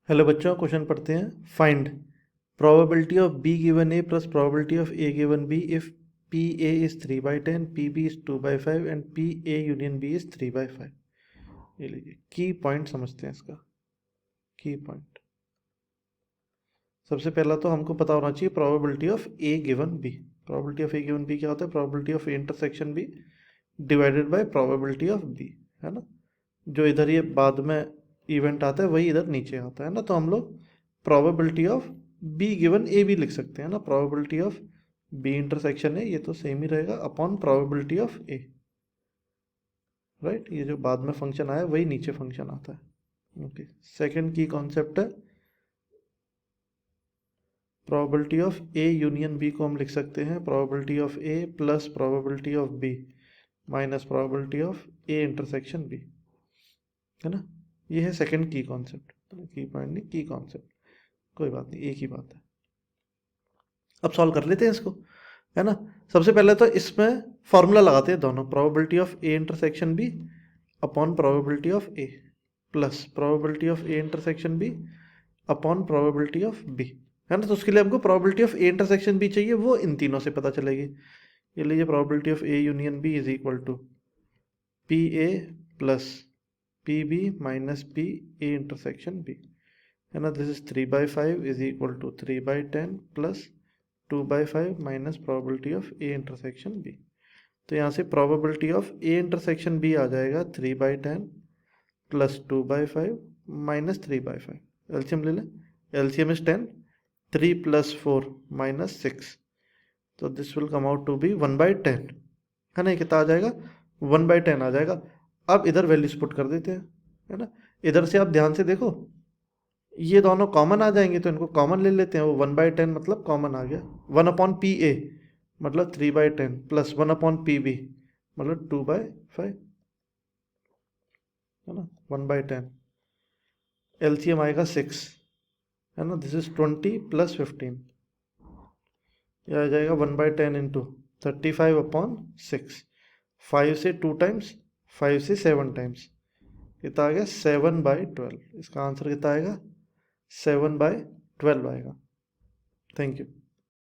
Hello बच्चों, question पढ़ते हैं। Find probability of B given A plus probability of A given B if P A is 3/10, P B is 2/5 and P A union B is 3/5। ये लीजिए की point समझते हैं इसका। की पॉइंट सबसे पहला तो हमको पता होना चाहिए probability of A given B. Probability of A given B क्या होता है? Probability of A intersection B divided by probability of B, है ना। जो इधर ये बाद में इवेंट आता है वही इधर नीचे आता है ना। तो हम लोग प्रोबेबिलिटी ऑफ बी गिवन ए भी लिख सकते हैं ना। प्रोबेबिलिटी ऑफ बी इंटरसेक्शन है, ये तो सेम ही रहेगा, upon probability of A, right. ये जो बाद में फंक्शन आया वही नीचे फंक्शन आता है। ओके, सेकंड की कॉन्सेप्ट है probability of A union B को हम लिख सकते हैं probability of A plus probability of B minus probability of A intersection B, है ना। ये है सेकंड की कॉन्सेप्ट, की पॉइंट नहीं, की कॉन्सेप्ट, कोई बात नहीं, एक ही बात है। अब सॉल्व कर लेते हैं इसको, है ना। सबसे पहले तो इसमें फॉर्मूला लगाते हैं दोनों, probability of A intersection B upon probability of A plus probability of A intersection B upon probability of B, है ना। तो उसके लिए हमको probability of A intersection B चाहिए, वो इन तीनों से पता चलेगी। ये लीजिए probability of A union B is equal to P A plus P B minus P A intersection B, है ना। This is 3/5 is equal to 3/10 plus 2/5 minus probability of A intersection B. तो यहाँ से probability of A intersection B आ जाएगा 3/10 plus 2/5 minus 3/5। LCM ले लें, LCM is 10, 3 plus 4 minus 6, तो this will come out to be 1/10, है ना। ये कितना आ जाएगा? 1/10 आ जाएगा। अब इधर वैल्यूज पुट कर देते हैं, है ना। इधर से आप ध्यान से देखो, ये दोनों कॉमन आ जाएंगे, तो इनको कॉमन ले लेते हैं। वो 1/10 मतलब कॉमन आ गया, 1/पी ए मतलब 3/10 प्लस 1/पी बी मतलब 2/5, है ना। 1/10 एलसीएम आएगा 6, है ना। दिस इज 20 प्लस 15, यह आ जाएगा 1/10 इंटू 35/6, 5 से 2 टाइम्स, 5 से 7 टाइम्स, कितना आ गया? 7/12। इसका आंसर कितना आएगा? 7/12 आएगा। Thank you.